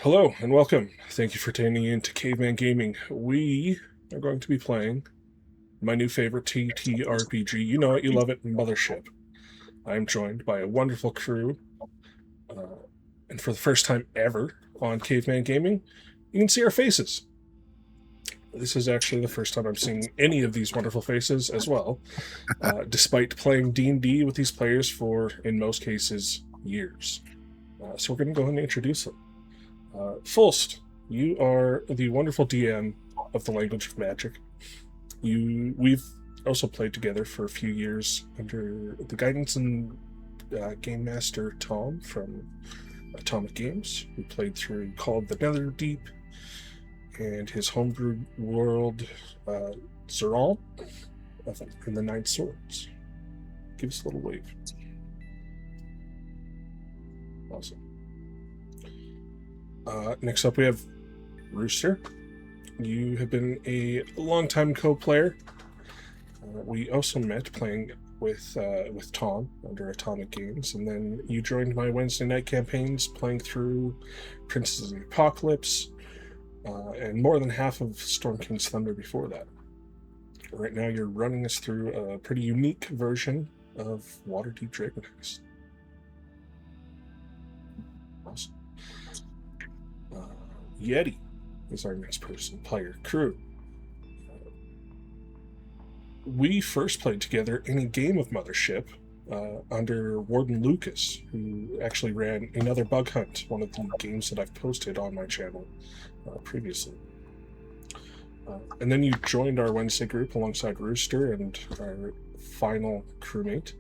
Hello and welcome. Thank you for tuning in to Caveman Gaming. We are going to be playing my new favorite ttrpg. You know it, you love it, Mothership. I'm joined by a wonderful crew, and for the first time ever on Caveman Gaming, you can see our faces. This is actually the first time I'm seeing any of these wonderful faces as well, despite playing D&D with these players for, in most cases, years. So we're going to go ahead and introduce them. Fulst, you are the wonderful DM of the Language of Magic. We've also played together for a few years under the guidance and Game Master Tom from Atomic Games. We played through Call of the Netherdeep and his homebrew world, Zeral, and the Nine Swords. Give us a little wave. Awesome. Next up, we have Rooster. You have been a longtime co-player. We also met playing with Tom under Atomic Games, and then you joined my Wednesday night campaigns playing through Princes of the Apocalypse, and more than half of Storm King's Thunder before that. Right now, you're running us through a pretty unique version of Waterdeep Dragon Heist. Awesome. Yeti is our next player crew. We first played together in a game of Mothership under Warden Lucas, who actually ran another Bug Hunt, one of the games that I've posted on my channel previously. And then you joined our Wednesday group alongside Rooster and our final crewmate.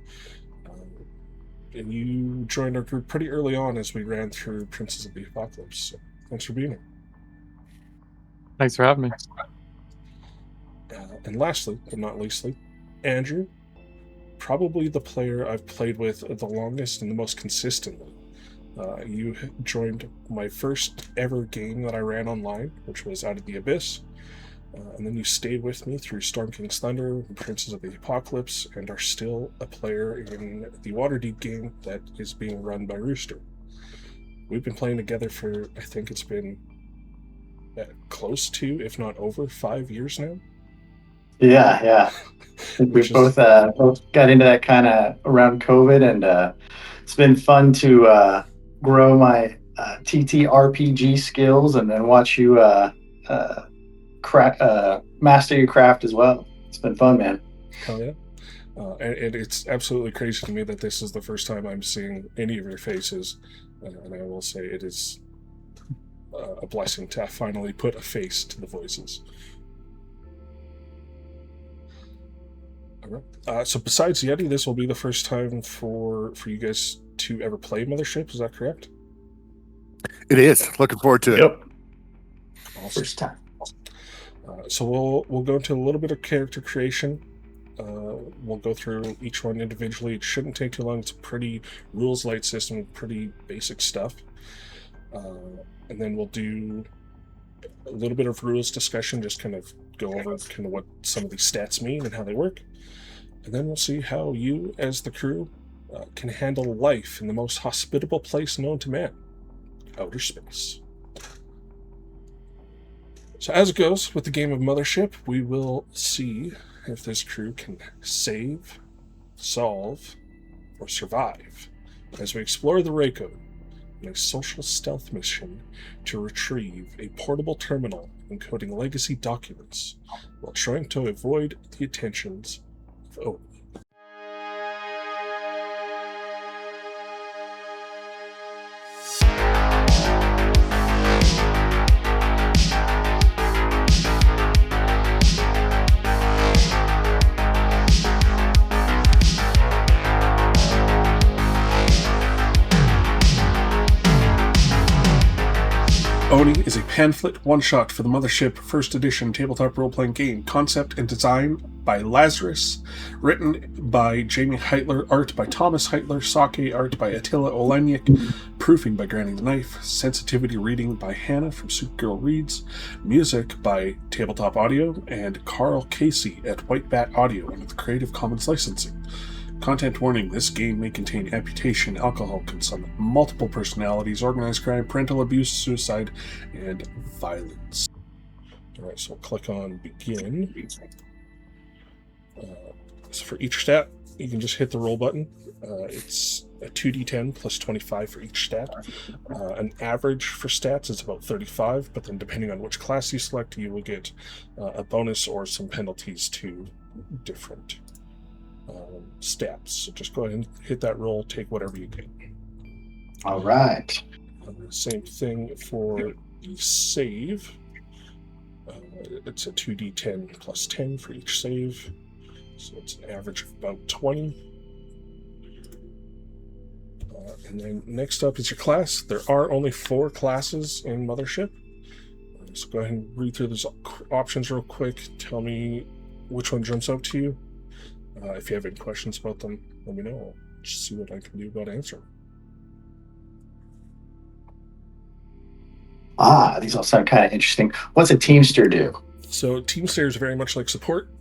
And you joined our group pretty early on as we ran through Princes of the Apocalypse. So thanks for being here. Thanks for having me. And lastly, but not leastly, Andrew, probably the player I've played with the longest and the most consistently. You joined my first ever game that I ran online, which was Out of the Abyss. And then you stayed with me through Storm King's Thunder, Princes of the Apocalypse, and are still a player in the Waterdeep game that is being run by Rooster. We've been playing together for, I think it's been close to, if not over, 5 years now. Yeah. We both got into that kind of around COVID, and it's been fun to grow my ttrpg skills and then watch you master your craft as well. It's been fun, man. Hell yeah. And it's absolutely crazy to me that this is the first time I'm seeing any of your faces, and I will say it is a blessing to finally put a face to the voices. All right. So besides Yeti, this will be the first time for you guys to ever play Mothership. Is that correct? It is. Looking forward to it. Yep. Awesome. First time. So we'll go into a little bit of character creation. We'll go through each one individually. It shouldn't take too long. It's a pretty rules light system, pretty basic stuff. And then we'll do a little bit of rules discussion, just kind of go over kind of what some of these stats mean and how they work. And then we'll see how you, as the crew, can handle life in the most hospitable place known to man, outer space. So as it goes with the game of Mothership, we will see if this crew can save, solve, or survive as we explore the Raiko in a social stealth mission to retrieve a portable terminal encoding legacy documents while trying to avoid the attentions of Odin. Oni is a pamphlet one-shot for the Mothership First Edition tabletop role-playing game. Concept and design by Lazerus. Written by Jaime Heitler. Art by Thomas Heitler. Sake art by Attila Olenik. Proofing by Granny the Knife. Sensitivity reading by Hannah from Supergirl Reads. Music by Tabletop Audio and Karl Casey at White Bat Audio under the Creative Commons licensing. Content warning: this game may contain amputation, alcohol consumption, multiple personalities, organized crime, parental abuse, suicide, and violence. Alright, so we'll click on begin. So for each stat, you can just hit the roll button. It's a 2d10 plus 25 for each stat. An average for stats is about 35, but then depending on which class you select, you will get a bonus or some penalties to different stats. So just go ahead and hit that roll, take whatever you get. All right. Same thing for the save. It's a 2d10 plus 10 for each save. So it's an average of about 20. And then next up is your class. There are only 4 classes in Mothership. So go ahead and read through those options real quick. Tell me which one jumps out to you. If you have any questions about them, let me know. I'll just see what I can do about answering. These all sound kind of interesting. What's a Teamster do? So Teamster is very much like support.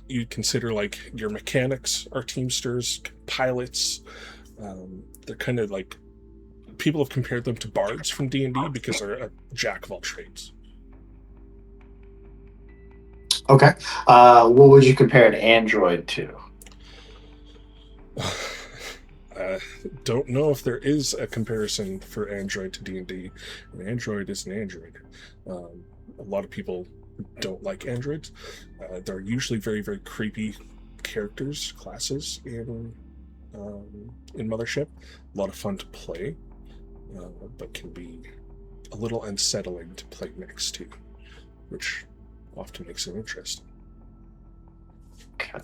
You'd consider like your mechanics are Teamsters, pilots. They're kind of like, people have compared them to bards from D&D because they're a jack of all trades. Okay. What would you compare an android to? Don't know if there is a comparison for Android to D&D. An android is an android. A lot of people don't like androids. They're usually very, very creepy characters, classes in Mothership. A lot of fun to play, but can be a little unsettling to play next to, which often makes it interesting. Okay.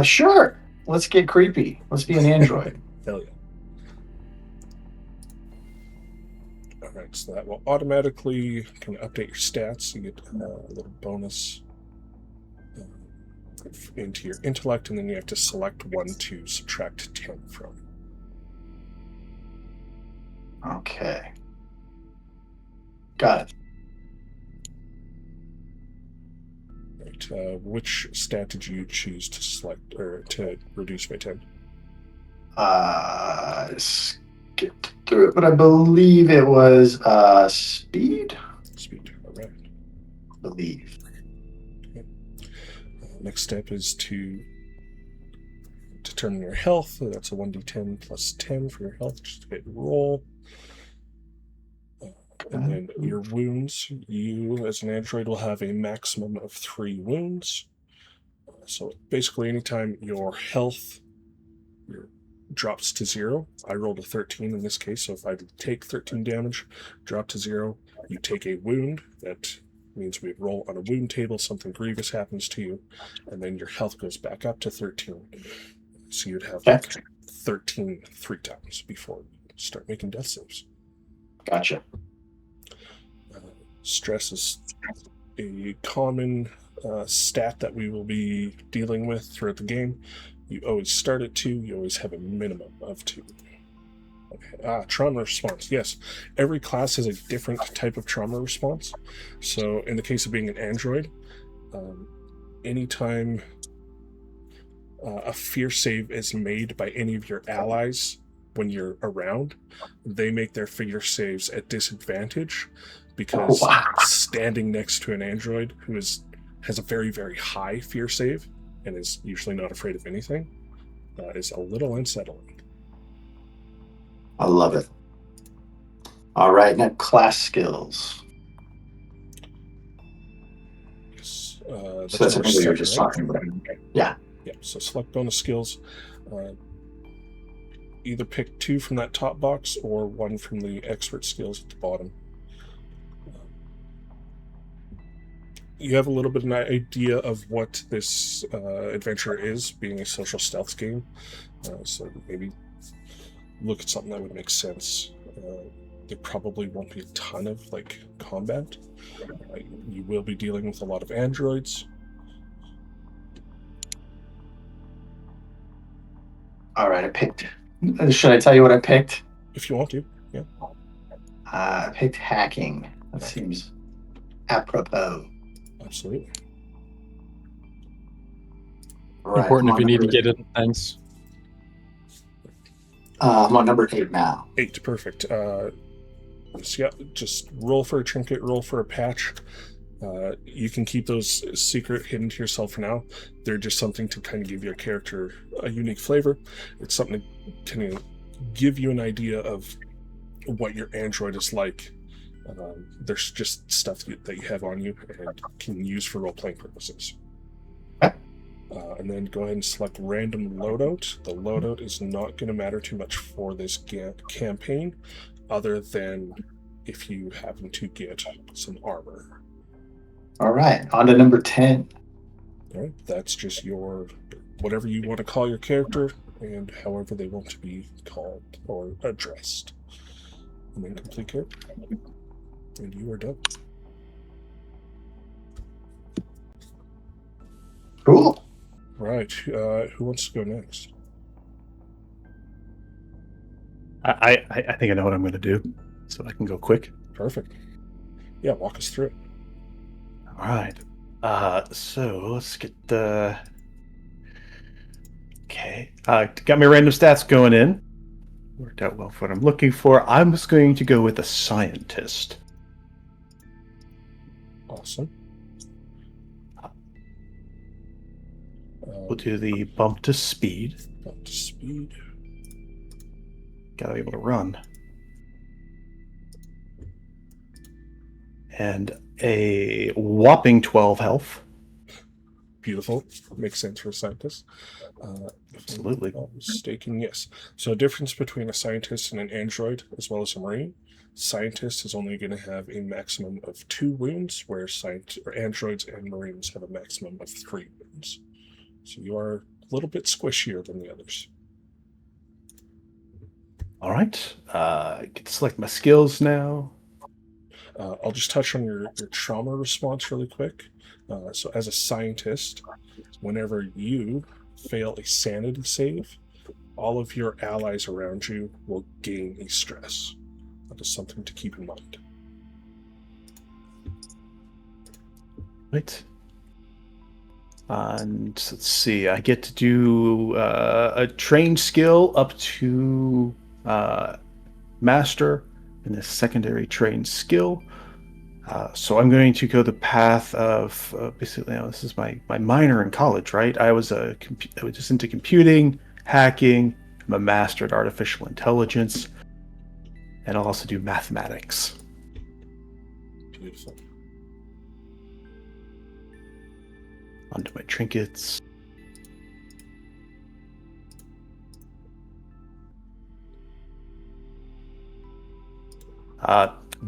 Sure. Let's get creepy. Let's be an android. Hell yeah. Alright, so that will automatically kind of update your stats. You get a little bonus into your intellect, and then you have to select one to subtract 10 from. Okay. Got it. Right, which stat did you choose to select or to reduce by 10? Skipped through it, but I believe it was speed. Speed, alright. I believe. Okay. Next step is to determine your health. So that's a 1d10 plus 10 for your health, just to get your roll. And then your wounds, you as an android will have a maximum of 3 wounds. So basically anytime your health drops to 0, I rolled a 13 in this case, so if I take 13 damage, drop to 0, you take a wound. That means we roll on a wound table, something grievous happens to you, and then your health goes back up to 13. So you'd have like 13 3 times before you start making death saves. Gotcha. Stress is a common stat that we will be dealing with throughout the game. You always start at 2, you always have a minimum of 2. Okay. Trauma response. Yes, every class has a different type of trauma response. So in the case of being an android, anytime a fear save is made by any of your allies when you're around, they make their fear saves at disadvantage, because standing next to an android who has a very, very high fear save and is usually not afraid of anything is a little unsettling. I love it. All right, now class skills. Yes, So that's what we were just talking about. Yeah. Yeah, so select bonus skills. Either pick 2 from that top box or 1 from the expert skills at the bottom. You have a little bit of an idea of what this adventure is, being a social stealth game. So maybe look at something that would make sense. There probably won't be a ton of like combat. You will be dealing with a lot of androids. All right, I picked. Should I tell you what I picked? If you want to, yeah. I picked hacking. That seems apropos. Absolutely. Right, Important I'm if you on need to number- get it. Thanks. I'm on number 8 now. 8, perfect. So yeah, just roll for a trinket, roll for a patch. You can keep those secret hidden to yourself for now. They're just something to kind of give your character a unique flavor. It's something to kind of give you an idea of what your android is like. There's just stuff that you have on you and can use for role-playing purposes. And then go ahead and select random loadout. The loadout is not going to matter too much for this campaign, other than if you happen to get some armor. All right, on to number 10. All right, that's just your whatever you want to call your character and however they want to be called or addressed. And then complete character. And you are done. Cool. Right, who wants to go next? I think I know what I'm going to do, so I can go quick. Perfect. Yeah, walk us through it. All right. So let's get the. Okay. Got my random stats going in. Worked out well for what I'm looking for. I'm just going to go with a scientist. Awesome. We'll do the bump to speed. Up to speed. Gotta be able to run. And a whopping 12 health. Beautiful. Makes sense for a scientist. Absolutely. If I'm not mistaken, yes. So, a difference between a scientist and an android, as well as a marine. Scientist is only going to have a maximum of 2 wounds, where androids and marines have a maximum of 3 wounds. So you are a little bit squishier than the others. All right. I get to select my skills now. I'll just touch on your trauma response really quick. So as a scientist, whenever you fail a sanity save, all of your allies around you will gain a stress. That is something to keep in mind. Right. And let's see, I get to do a trained skill up to master in this secondary trained skill. So I'm going to go the path of basically, this is my minor in college, right? I was just into computing, hacking. I'm a master at artificial intelligence, and I'll also do mathematics. Beautiful. Onto my trinkets.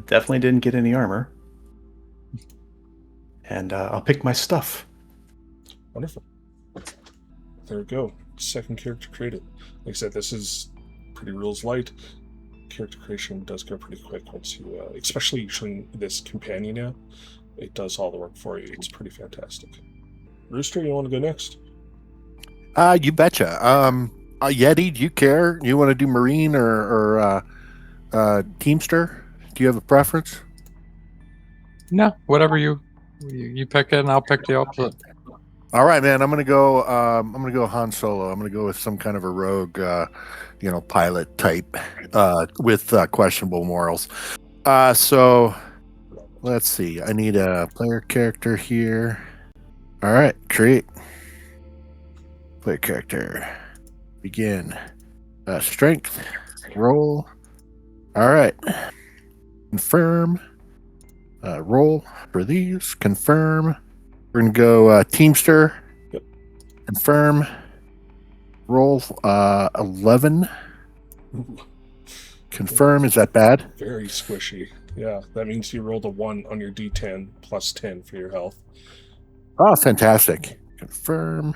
Definitely didn't get any armor. And I'll pick my stuff. Wonderful. There we go. Second character created. Like I said, this is pretty rules light. Character creation does go pretty quick once you, especially using this companion app. It does all the work for you. It's pretty fantastic. Rooster, you want to go next? You betcha. Yeti, do you care? You want to do Marine or Teamster? Do you have a preference? No, whatever you pick it, and I'll pick the opposite. All right, man. I'm gonna go. I'm gonna go Han Solo. I'm gonna go with some kind of a rogue, pilot type, with questionable morals. So let's see. I need a player character here. All right, create player character. Begin. Strength. Roll. All right. Confirm. Roll for these. Confirm. We're gonna go Teamster. Yep. Confirm. Roll 11. Ooh, Confirm. Is that bad? very squishy. Yeah, that means you rolled a 1 on your D10 plus 10 for your health. Oh, fantastic. Confirm.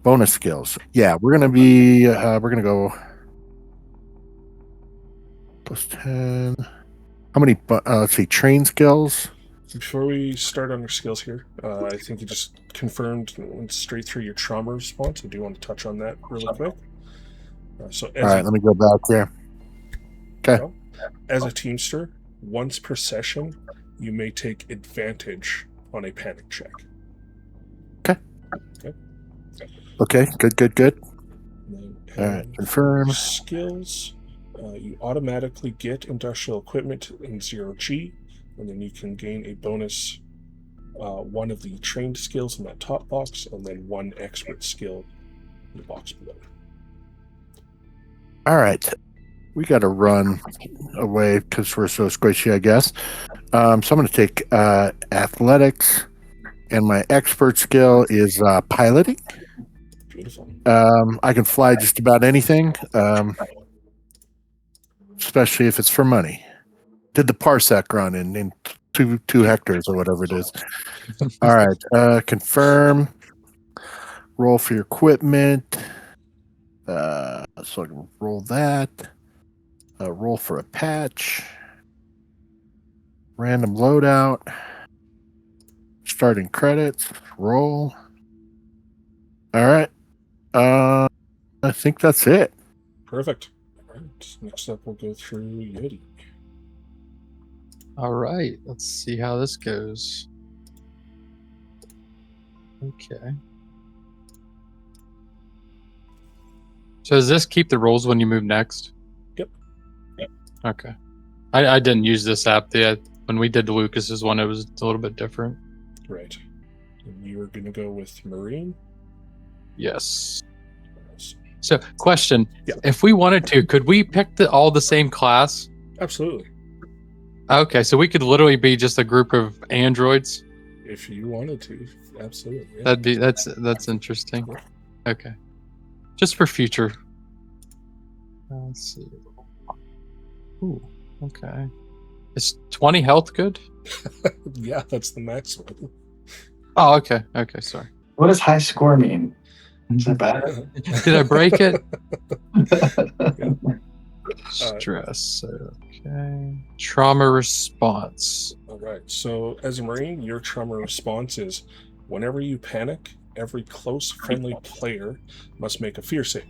Bonus skills. Yeah, we're gonna be. We're gonna go plus 10. How many? Let's see. Train skills. Before we start on your skills here, I think you just confirmed and went straight through your trauma response. I do want to touch on that really quick. So as All right, let me go back here. Okay. as a Teamster, once per session, you may take advantage on a panic check. Okay. Okay, good. And then All right, confirm. skills. You automatically get industrial equipment in 0G, and then you can gain a bonus one of the trained skills in that top box, and then one expert skill in the box below. All right, we got to run away because we're so squishy, I guess. So I'm going to take athletics, and my expert skill is piloting. Beautiful. I can fly just about anything, especially if it's for money. Did the parsec run in 2 hectares or whatever it is. All right, confirm. Roll for your equipment. So I can roll that. Roll for a patch. Random loadout. Starting credits. Roll. All right. I think that's it. Perfect. All right. Next up, we'll go through Yodi. All right, let's see how this goes. Okay. So does this keep the rolls when you move next? Yep. Okay. I didn't use this app. When we did Lucas's one, it was a little bit different. Right. And you were going to go with Marine? Yes. So, question. Yeah. If we wanted to, could we pick all the same class? Absolutely. Okay, so we could literally be just a group of androids. If you wanted to, absolutely. Yeah. That's interesting. Okay, just for future. Let's see. Ooh, okay. Is 20 health good? Yeah, that's the maximum. Oh, okay. Okay, sorry. What does high score mean? Is that bad? Did I break it? Yeah. Stress. Okay. Trauma response. All right. So, as a Marine, your trauma response is whenever you panic, every close, friendly player must make a fear save.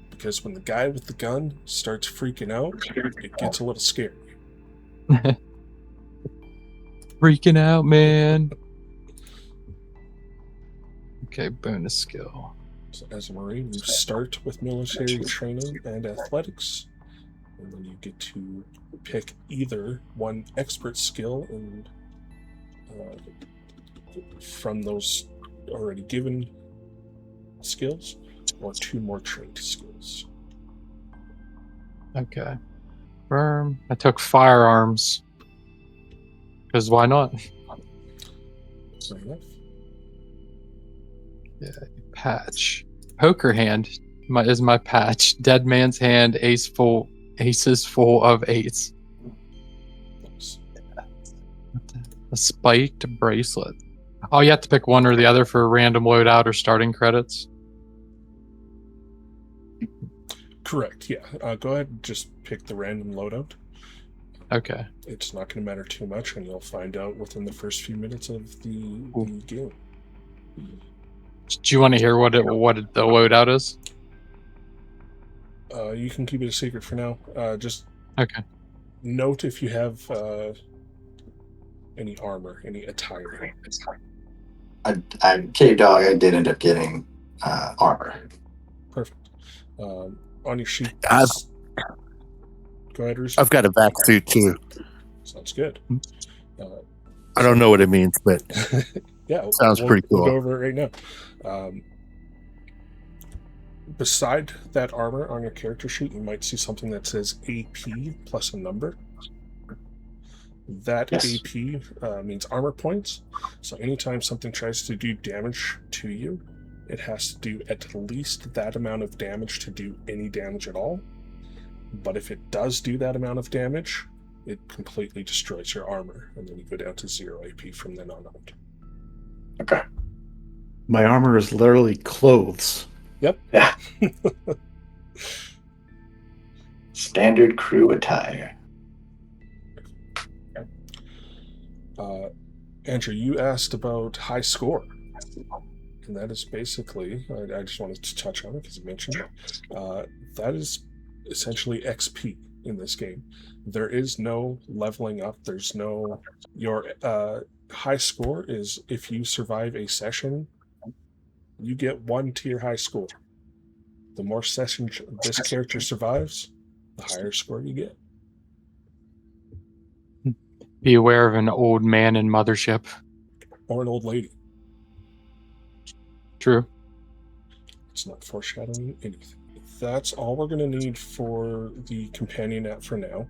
Because when the guy with the gun starts freaking out, it gets a little scary. Freaking out, man. Okay, bonus skill. So as a Marine, you start with military training and athletics, and then you get to pick either one expert skill and from those already given skills, or 2 more trained skills. Okay. Firm. I took firearms. Because why not? Fair enough. Yeah, patch. Poker hand is my patch. Dead man's hand, aces full of 8s. Nice. A spiked bracelet. Oh, you have to pick one or the other for random loadout or starting credits? Correct, yeah. Go ahead and just pick the random loadout. Okay. It's not going to matter too much, and you'll find out within the first few minutes of the game. Do you want to hear what the loadout is? You can keep it a secret for now. Just okay. Note if you have any armor, any attire. I Cave Dog, I did end up getting armor. Perfect. On your sheet. Go ahead, Rooster. I've got a vac suit too. Sounds good. I don't know what it means, but yeah, sounds pretty cool. We'll go over it right now. Beside that armor on your character sheet, you might see something that says AP plus a number. That Yes. AP means armor points. So anytime something tries to do damage to you, it has to do at least that amount of damage to do any damage at all. But if it does do that amount of damage, it completely destroys your armor, and then you go down to 0 AP from then on out. Okay. My armor is literally clothes. Yep. Yeah. Standard crew attire. Andrew, you asked about high score. And that is basically, I just wanted to touch on it because you mentioned it. That is essentially XP in this game. There is no leveling up. There's no... Your high score is if you survive a session you get 1 to your high score. The more sessions this character survives, the higher score you get. Be aware of an old man in Mothership. Or an old lady. True. It's not foreshadowing anything. That's all we're going to need for the companion app for now.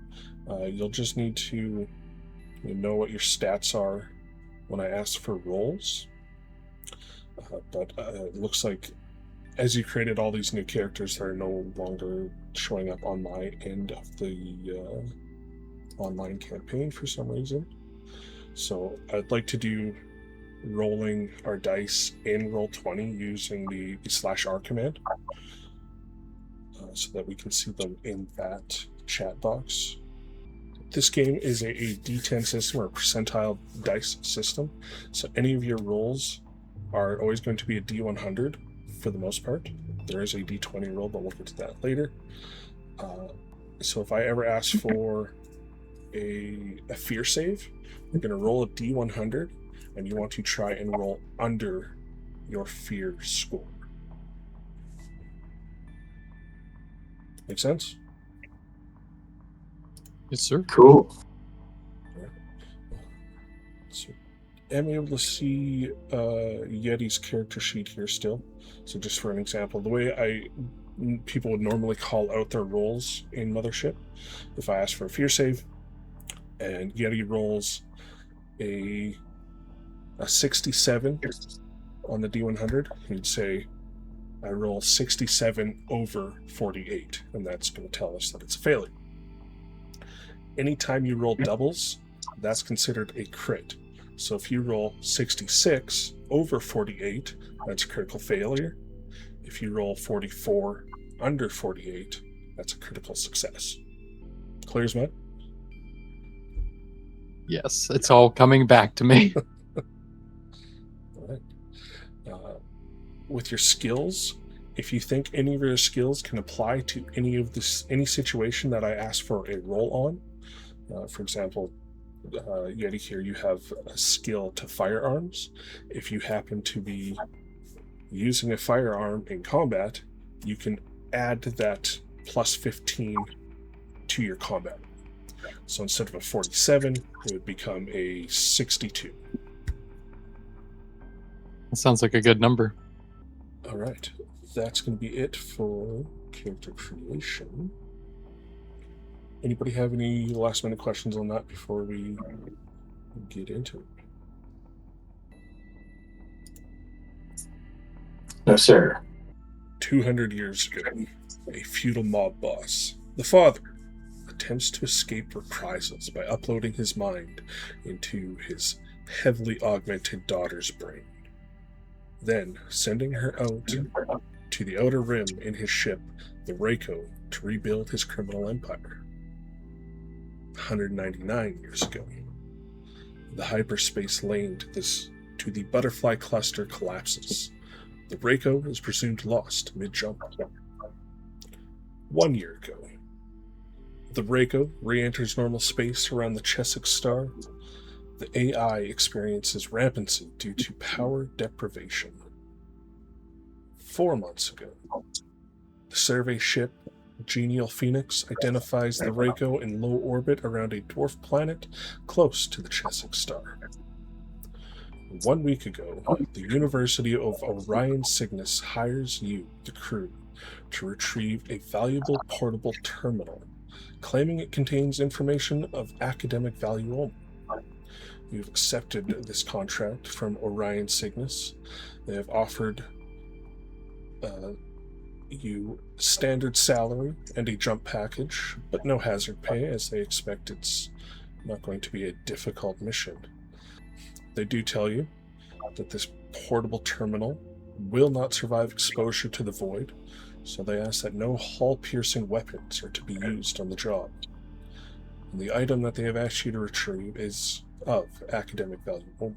You'll just need to know what your stats are when I ask for rolls. But it looks like as you created all these new characters, they're no longer showing up on my end of the online campaign for some reason. So I'd like to do rolling our dice in Roll20 using the /R command so that we can see them in that chat box. This game is a D10 system or a percentile dice system, so any of your rolls are always going to be a D100 for the most part. There is a D20 roll, but we'll get to that later. So if I ever ask for a fear save, you're going to roll a D100, and you want to try and roll under your fear score. Make sense? Yes, sir. Cool. So I'm able to see Yeti's character sheet here still. So just for an example, the way people would normally call out their rolls in Mothership, if I ask for a fear save and Yeti rolls a 67 on the D100, he'd say, I roll 67 over 48, and that's going to tell us that it's a failure. Anytime you roll doubles, that's considered a crit. So if you roll 66 over 48, that's a critical failure. If you roll 44 under 48, that's a critical success. Clear as mud? Yes, it's all coming back to me. All right. With your skills, if you think any of your skills can apply to any situation that I ask for a roll on, for example, Yeti here, you have a skill to firearms. If you happen to be using a firearm in combat, you can add that plus 15 to your combat. So instead of a 47, it would become a 62. That sounds like a good number. All right, that's going to be it for character creation. Anybody have any last minute questions on that before we get into it? No, sir. 200 years ago, a feudal mob boss, the father, attempts to escape reprisals by uploading his mind into his heavily augmented daughter's brain. Then sending her out to the Outer Rim in his ship, the Raiko, to rebuild his criminal empire. 199 years ago, the hyperspace lane to the butterfly cluster collapses. The Raiko is presumed lost mid-jump. 1 year ago, the Raiko re-enters normal space around the Cheswick star. The AI experiences rampancy due to power deprivation. 4 months ago, the survey ship Genial Phoenix identifies the Raiko in low orbit around a dwarf planet close to the Cheswick star. 1 week ago, the University of Orion Cygnus hires you, the crew, to retrieve a valuable portable terminal, claiming it contains information of academic value only. You've accepted this contract from Orion Cygnus. They have offered you standard salary and a jump package, but no hazard pay, as they expect it's not going to be a difficult mission. They do tell you that this portable terminal will not survive exposure to the void, so they ask that no hull-piercing weapons are to be used on the job. And the item that they have asked you to retrieve is of academic value only.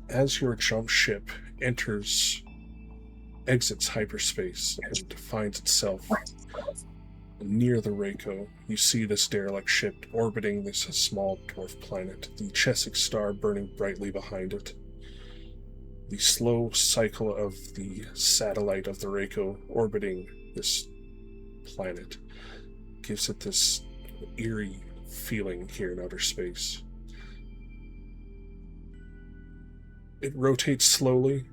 As your jump ship exits hyperspace and finds itself Near the Raiko, you see this derelict ship orbiting this small dwarf planet, the Chesic star burning brightly behind it. The slow cycle of the satellite of the Raiko orbiting this planet gives it this eerie feeling here in outer space. It rotates slowly.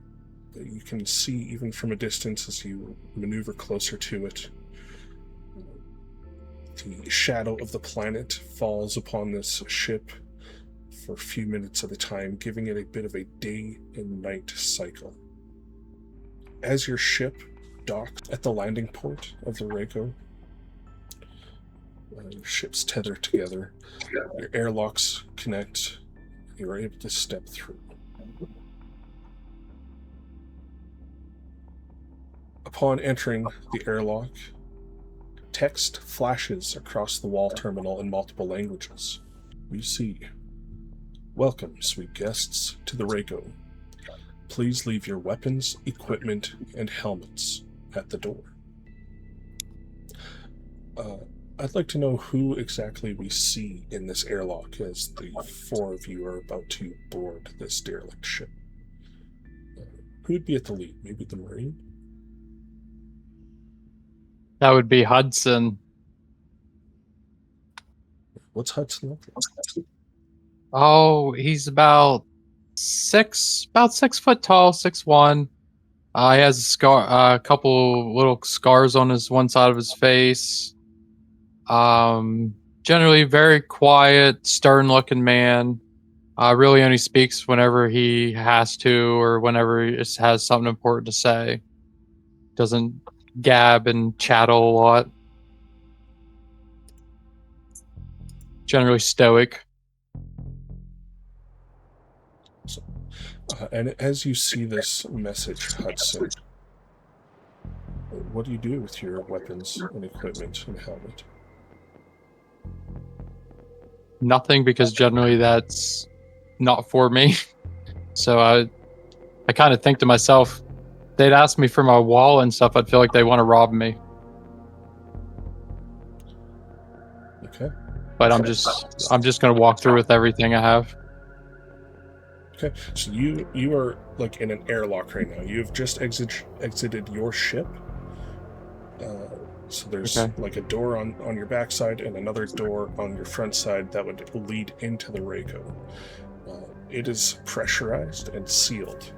You can see even from a distance as you maneuver closer to it. The shadow of the planet falls upon this ship for a few minutes at a time, giving it a bit of a day and night cycle. As your ship docks at the landing port of the Raiko, your ships tether together, your airlocks connect, you are able to step through. Upon entering the airlock, text flashes across the wall terminal in multiple languages. We see, "Welcome, sweet guests, to the Raiko. Please leave your weapons, equipment, and helmets at the door." I'd like to know who exactly we see in this airlock as the four of you are about to board this derelict ship. Who'd be at the lead? Maybe the Marine? That would be Hudson. What's Hudson like? Oh, he's about 6 foot tall, 6'1". He has a couple little scars on his one side of his face. Generally very quiet, stern-looking man. Really only speaks whenever he has to or whenever he just has something important to say. Doesn't gab and chattel a lot. Generally stoic. And as you see this message, Hudson, what do you do with your weapons and equipment and helmet? Nothing, because generally that's not for me. So I kind of think to myself, they'd ask me for my wall and stuff, I'd feel like they want to rob me. Okay. But I'm just going to walk through with everything I have. Okay, so you are like in an airlock right now. You have just exited your ship. So there's like a door on your backside and another door on your front side that would lead into the Raiko. It is pressurized and sealed.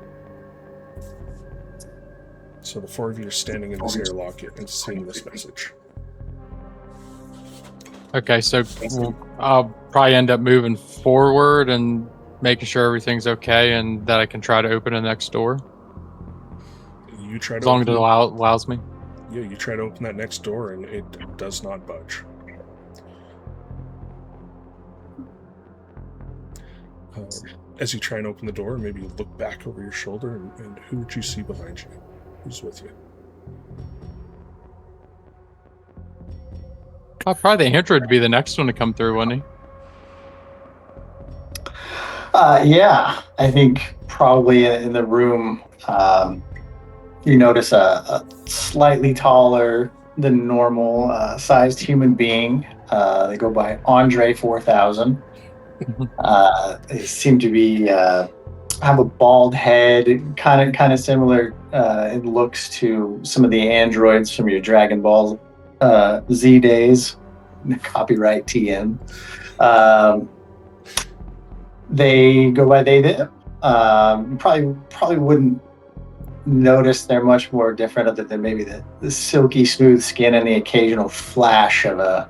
So the four of you are standing in this airlock and seeing this message. Okay, so I'll probably end up moving forward and making sure everything's okay and that I can try to open the next door. You try to as long as it allows me. Yeah, you try to open that next door and it does not budge. As you try and open the door, maybe you look back over your shoulder and who would you see behind you? Who's with you? Probably the Hydra would be the next one to come through, wouldn't he? Yeah, I think probably in the room, you notice a slightly taller than normal sized human being. They go by Andre 4000. They seem to be have a bald head, kind of similar in looks to some of the androids from your Dragon Ball Z days. Copyright TM. They go by they them. Probably wouldn't notice they're much more different other than maybe the silky smooth skin and the occasional flash of a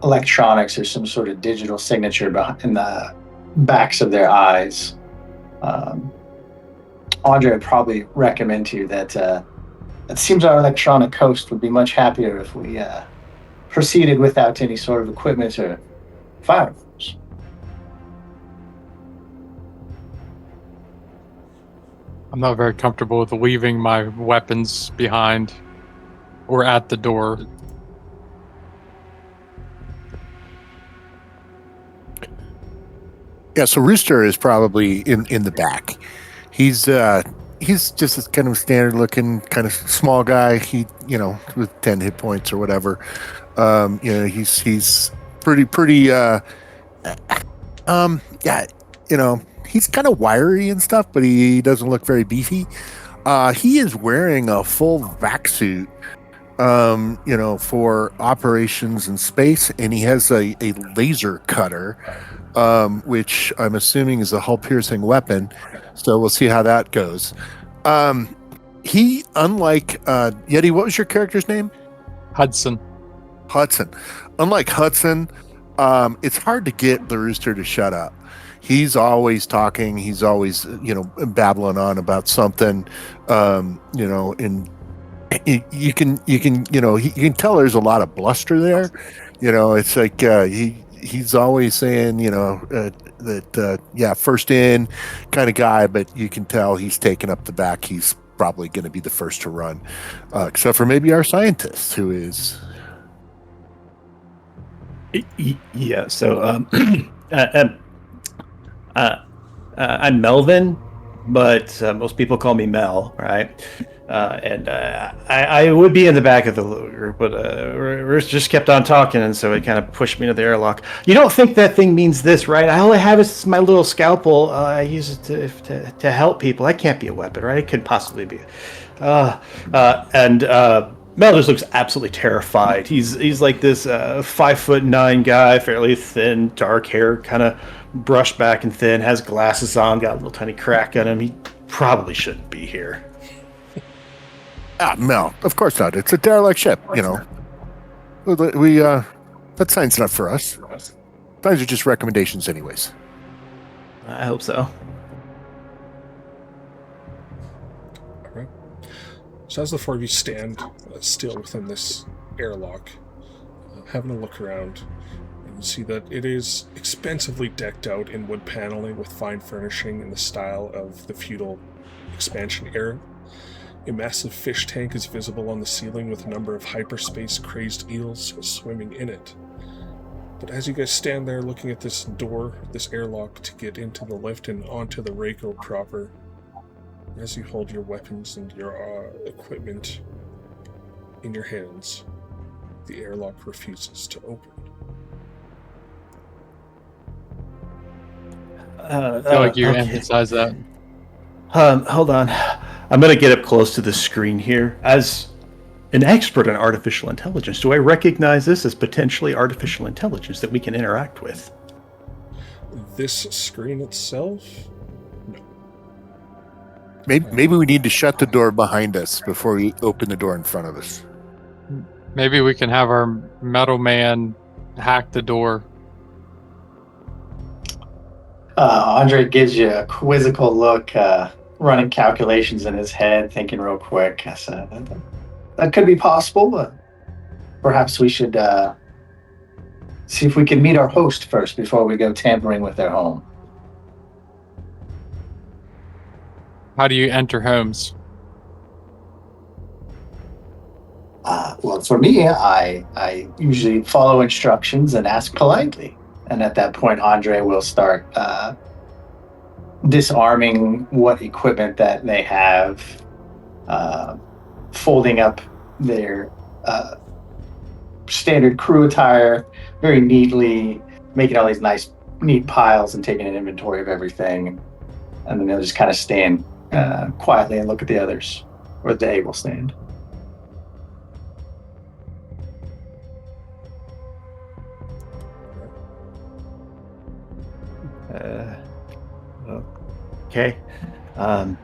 electronics or some sort of digital signature in the backs of their eyes. Andre would probably recommend to you that it seems our electronic host would be much happier if we proceeded without any sort of equipment or firearms. I'm not very comfortable with leaving my weapons behind or at the door. Yeah, so Rooster is probably in the back. He's he's just this kind of standard looking kind of small guy. He, with 10 hit points or whatever. He's pretty. Yeah, he's kind of wiry and stuff, but he doesn't look very beefy. He is wearing a full vac suit, for operations in space, and he has a laser cutter, which I'm assuming is a hull-piercing weapon. So we'll see how that goes. He, unlike Yeti, what was your character's name? Hudson. Unlike Hudson, it's hard to get the rooster to shut up. He's always talking. He's always, babbling on about something, and you can tell there's a lot of bluster there. It's like he's always saying, first in kind of guy, but you can tell he's taking up the back. He's probably going to be the first to run, except for maybe our scientist, who is. Yeah. So I'm Melvin, but most people call me Mel, right? I would be in the back of the group, but Rooster just kept on talking, and so it kind of pushed me to the airlock. You don't think that thing means this, right? I only have is my little scalpel. I use it to help people. That can't be a weapon, right? It couldn't possibly be. Mel just looks absolutely terrified. He's like this 5'9" guy, fairly thin, dark hair, kind of brushed back and thin, has glasses on, got a little tiny crack on him. He probably shouldn't be here. Mel, of course not. It's a derelict ship, We that sign's not for us. Signs are just recommendations anyways. I hope so. All right. So as the four of you stand still within this airlock, having a look around, you see that it is expensively decked out in wood paneling with fine furnishing in the style of the feudal expansion era. A massive fish tank is visible on the ceiling with a number of hyperspace-crazed eels swimming in it. But as you guys stand there looking at this door, this airlock to get into the lift and onto the Raiko proper, as you hold your weapons and your equipment in your hands, the airlock refuses to open. I feel like you emphasize that. Hold on. I'm going to get up close to the screen here. As an expert in artificial intelligence, do I recognize this as potentially artificial intelligence that we can interact with? This screen itself? No. Maybe we need to shut the door behind us before we open the door in front of us. Maybe we can have our metal man hack the door. Andre gives you a quizzical look, running calculations in his head, thinking real quick. I said, that could be possible, but perhaps we should see if we can meet our host first before we go tampering with their home. How do you enter homes? Well, for me, I usually follow instructions and ask politely. And at that point, Andre will start disarming what equipment that they have, folding up their standard crew attire very neatly, making all these nice, neat piles and taking an inventory of everything. And then they'll just kind of stand quietly and look at the others, or they will stand. Okay. Yeah,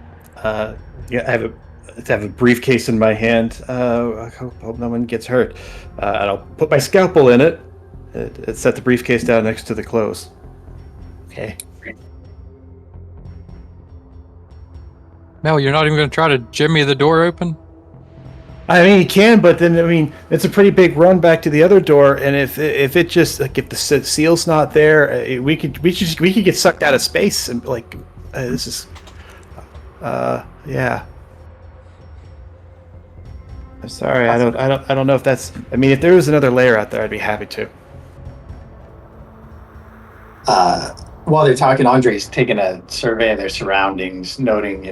I have a briefcase in my hand. I hope no one gets hurt. And I'll put my scalpel in it. Set the briefcase down next to the clothes. Okay. Mel, you're not even going to try to jimmy the door open? I mean, you can, but then it's a pretty big run back to the other door, and if it just if the seal's not there, we could get sucked out of space and this is, yeah. I'm sorry, I don't know if that's. I mean, if there was another layer out there, I'd be happy to. While they're talking, Andre's taking a survey of their surroundings, noting,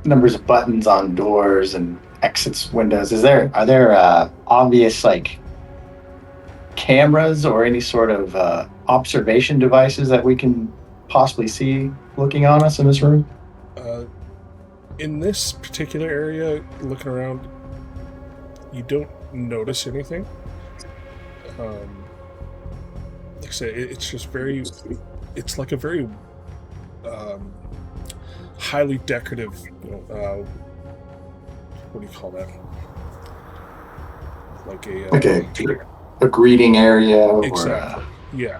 numbers of buttons on doors and exits windows. Are there obvious like cameras or any sort of observation devices that we can possibly see looking on us in this room? In this particular area, looking around, you don't notice anything. Like I said, it's just very. It's like a very highly decorative. What do you call that? Like a greeting area, exactly. Yeah.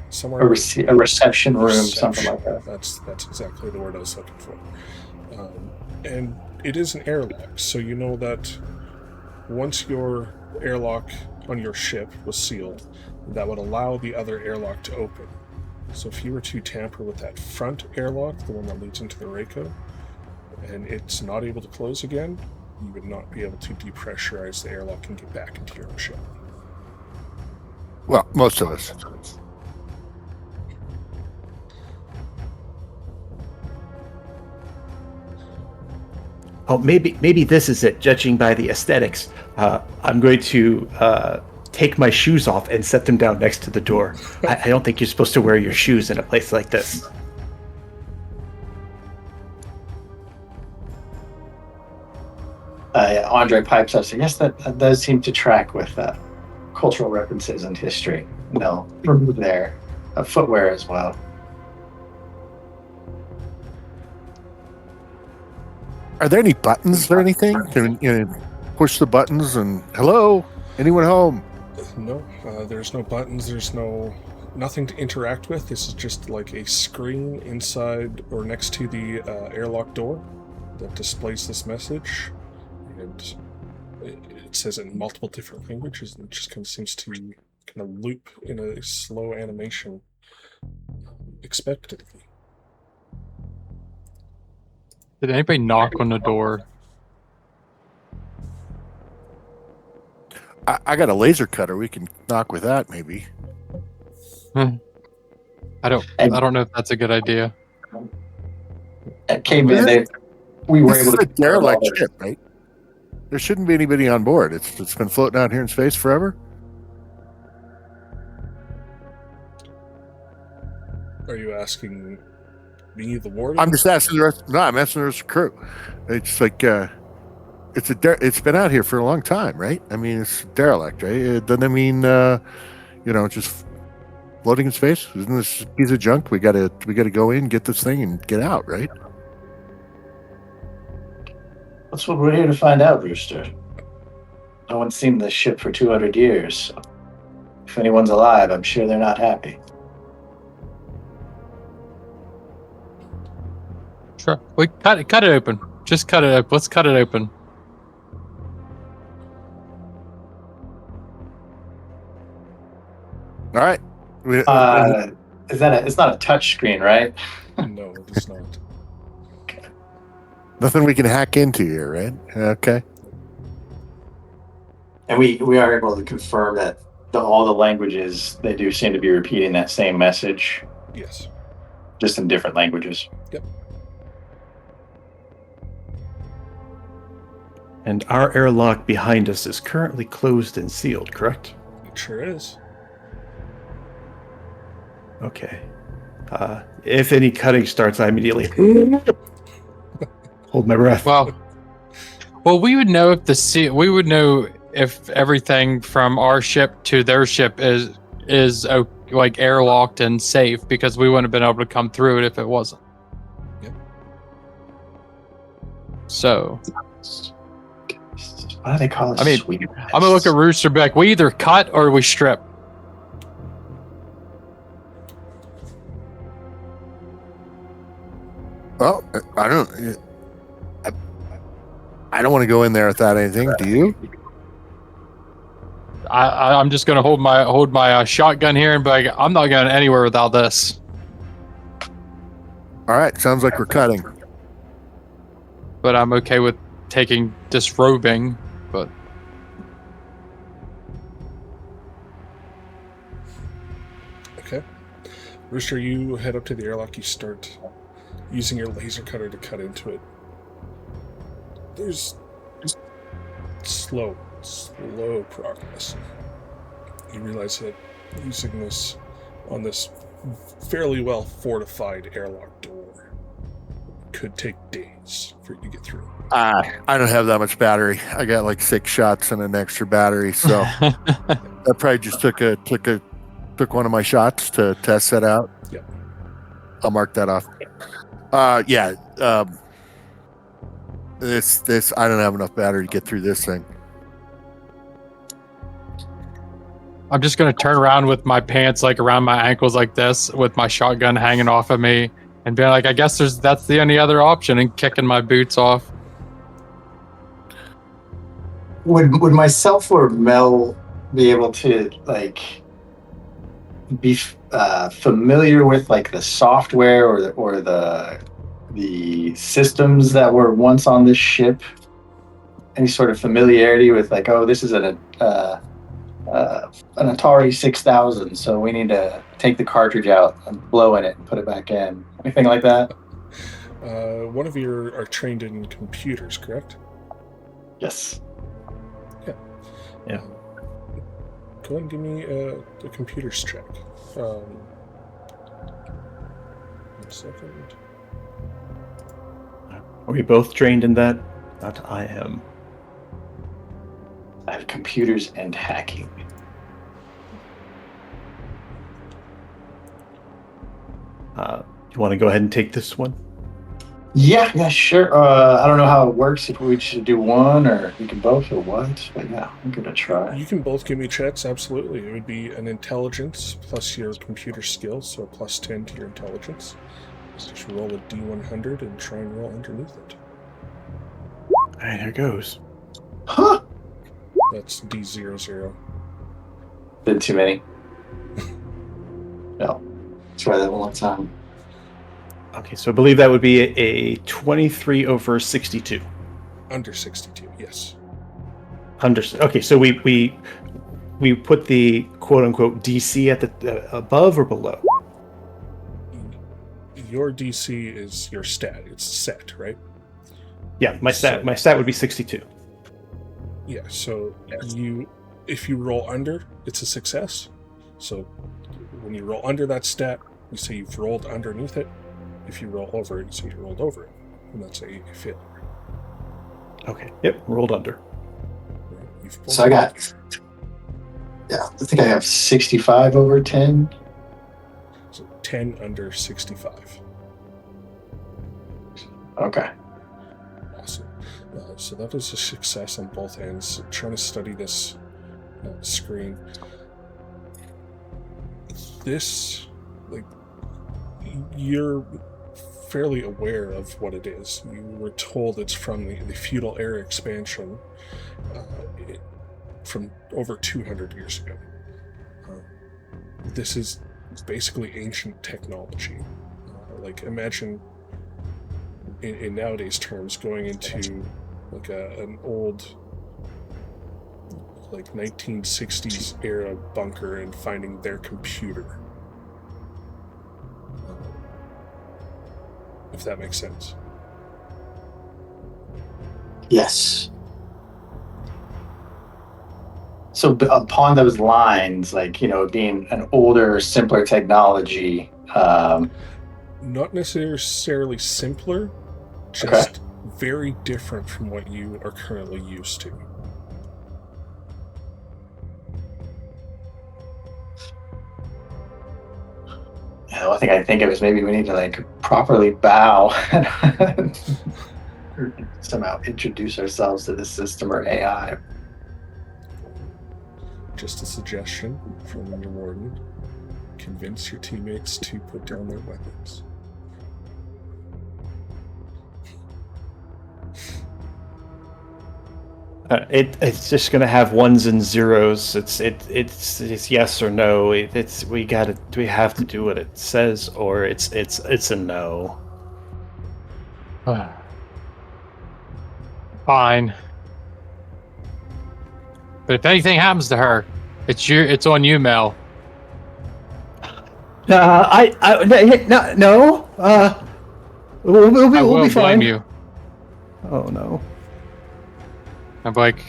Somewhere a reception room, something like that. That's exactly the word I was looking for. And it is an airlock, so you know that once your airlock on your ship was sealed, that would allow the other airlock to open. So if you were to tamper with that front airlock, the one that leads into the Raiko, and it's not able to close again, you would not be able to depressurize the airlock and get back into your own ship. Well, most of us. Oh, maybe this is it. Judging by the aesthetics, I'm going to take my shoes off and set them down next to the door. I don't think you're supposed to wear your shoes in a place like this. Andre pipes up, saying, yes, that does seem to track with cultural references and history. No, remove their footwear as well. Are there any buttons or anything? Can you push the buttons and hello? Anyone home? No, there's no buttons. There's nothing to interact with. This is just like a screen inside or next to the airlock door that displays this message, and it says it in multiple different languages, and it just kind of seems to kind of loop in a slow animation expectantly. Did anybody knock on the door? I got a laser cutter. We can knock with that, maybe. I don't know if that's a good idea. At Caveman, we were able to a derelict ship, right? There shouldn't be anybody on board. It's been floating out here in space forever. Are you asking me, the warden? I'm just asking the rest. No, I'm asking the rest of the crew. It's like it's been out here for a long time, right? I mean, it's derelict, right? It doesn't mean just floating in space. Isn't this a piece of junk? We gotta go in, get this thing, and get out, right? That's what we're here to find out, Rooster. No one's seen this ship for 200 years. So if anyone's alive, I'm sure they're not happy. Sure. We cut it open. Just cut it open. Let's cut it open. All right. It's not a touch screen, right? No, it's not. Nothing we can hack into here, right? Okay. And we are able to confirm that all the languages, they do seem to be repeating that same message. Yes. Just in different languages. Yep. And our airlock behind us is currently closed and sealed, correct? It sure is. Okay. If any cutting starts, I immediately hold my breath. Well, we would know if everything from our ship to their ship is like airlocked and safe, because we wouldn't have been able to come through it if it wasn't. Yep. So. Why do they call it sweet? I'm gonna look at Rooster back. We either cut or we strip. Well, I don't want to go in there without anything. Do you? I'm just gonna hold my shotgun here and be like, I'm not going anywhere without this. All right. Sounds like we're cutting. But I'm okay with taking disrobing. But okay, Rooster, you head up to the airlock. You start using your laser cutter to cut into it. there's slow progress. You realize that using this on this fairly well fortified airlock door could take days for you to get through. I don't have that much battery. I got like 6 shots and an extra battery, so I probably just took one of my shots to test that out. Yep. I'll mark that off. This I don't have enough battery to get through this thing. I'm just gonna turn around with my pants like around my ankles like this, with my shotgun hanging off of me, and being like, I guess that's the only other option, and kicking my boots off. Would myself or Mel be able to be familiar with the software or the systems that were once on this ship? Any sort of familiarity with this is an Atari 6000, so we need to take the cartridge out and blow in it and put it back in. Anything like that? One of you are trained in computers, correct? Yes. Yeah. Go ahead and give me a computers check. 1 second. Are we both trained in that? Not I am. I have computers and hacking. You want to go ahead and take this one? Yeah, sure. I don't know how it works, if we should do one or we can both or what, but yeah, I'm gonna try. You can both give me checks, absolutely. It would be an intelligence plus your computer skills, so plus 10 to your intelligence. Just roll a D100 and try and roll underneath it. Alright, here goes. Huh? That's D00. Did too many. No. Try that one more time. Okay, so I believe that would be a 23 over 62. Under 62, yes. Understood. Okay, so we put the quote unquote DC at the above or below? Your DC is your stat. It's set, right? Yeah, my stat would be 62. Yeah, so if you roll under, it's a success. So when you roll under that stat, you say you've rolled underneath it. If you roll over it, you say you rolled over it. And that's a failure. Okay, yep, rolled under. Right, so I think I have 65 over 10. So 10 under 65. Okay. Awesome. So that is a success on both ends. Trying to study this screen. This, you're fairly aware of what it is. You were told it's from the feudal era expansion from over 200 years ago. This is basically ancient technology. Imagine in nowadays terms going into an old 1960s era bunker and finding their computer. If that makes sense. Yes. So upon those lines, being an older, simpler technology. Not necessarily simpler, just very different from what you are currently used to. The only thing I think of is maybe we need to properly bow and somehow introduce ourselves to the system or AI. Just a suggestion from your warden. Convince your teammates to put down their weapons. It's just gonna have ones and zeros. It's yes or no. We have to do what it says, or it's a no. Fine. But if anything happens to her, it's on you, Mel. No. We'll be blame fine. You. Oh no. I'm like,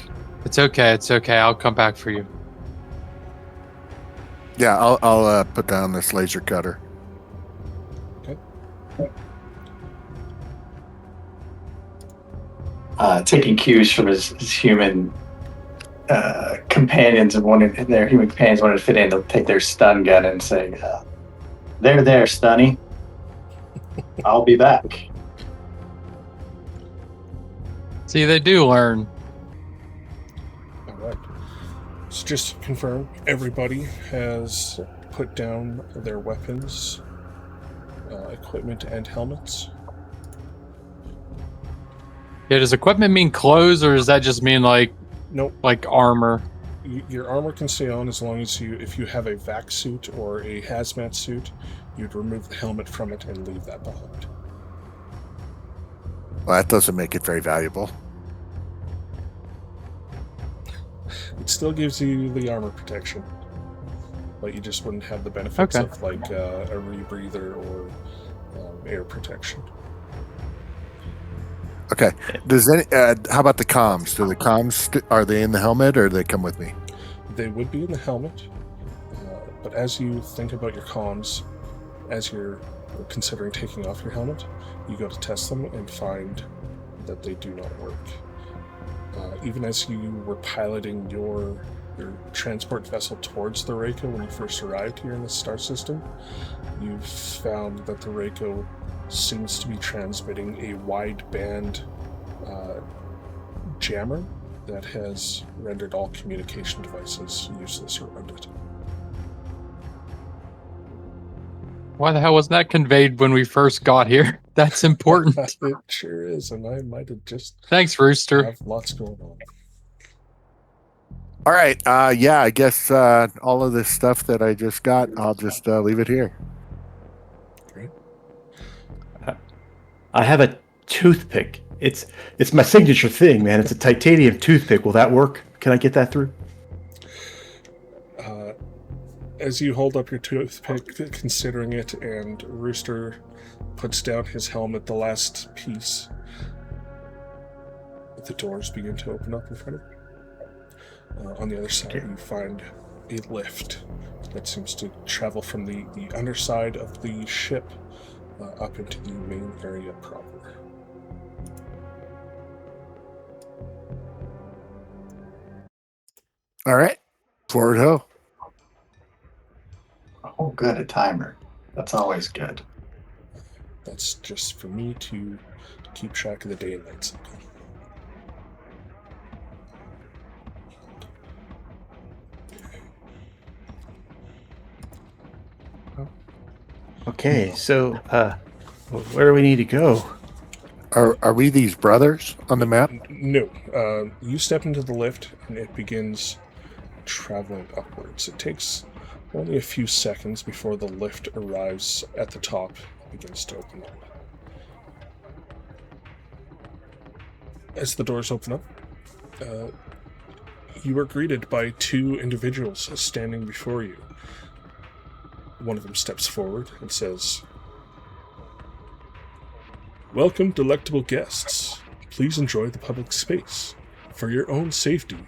it's okay, I'll come back for you. Yeah, I'll put down this laser cutter. Taking cues from his human companions and their human companions wanted to fit in, they'll take their stun gun and say, there, Stunny. I'll be back. See, they do learn. All right. So just to confirm, everybody has put down their weapons, equipment, and helmets. Yeah, does equipment mean clothes, or does that just mean like Nope. like armor? Your armor can stay on as long as if you have a vac suit or a hazmat suit, you'd remove the helmet from it and leave that behind. Well, that doesn't make it very valuable. It still gives you the armor protection, but you just wouldn't have the benefits Okay. of like a rebreather or air protection. Okay. Does any? How about the comms? Do the comms are they in the helmet, or do they come with me? They would be in the helmet, but as you think about your comms, as you're considering taking off your helmet, you go to test them and find that they do not work. Even as you were piloting your transport vessel towards the Raiko when you first arrived here in the star system, you found that the Raiko seems to be transmitting a wideband jammer that has rendered all communication devices useless around it. Why the hell wasn't that conveyed when we first got here? That's important. It sure is, and I might have just Thanks, Rooster. have lots going on. All right. Yeah, I guess all of this stuff that I just got, I'll just leave it here. Great. I have a toothpick. It's my signature thing, man. It's a titanium toothpick. Will that work? Can I get that through? As you hold up your toothpick, considering it, and Rooster puts down his helmet, the last piece, the doors begin to open up in front of you. On the other side, you find a lift that seems to travel from the underside of the ship up into the main area proper. All right. Forward ho. Oh, good, a timer. That's always good. That's just for me to keep track of the day and night cycle. Okay, so where do we need to go? Are we these brothers on the map? No. You step into the lift, and it begins traveling upwards. It takes only a few seconds before the lift arrives at the top and begins to open up. As the doors open up, you are greeted by two individuals standing before you. One of them steps forward and says, "Welcome, delectable guests. Please enjoy the public space. For your own safety,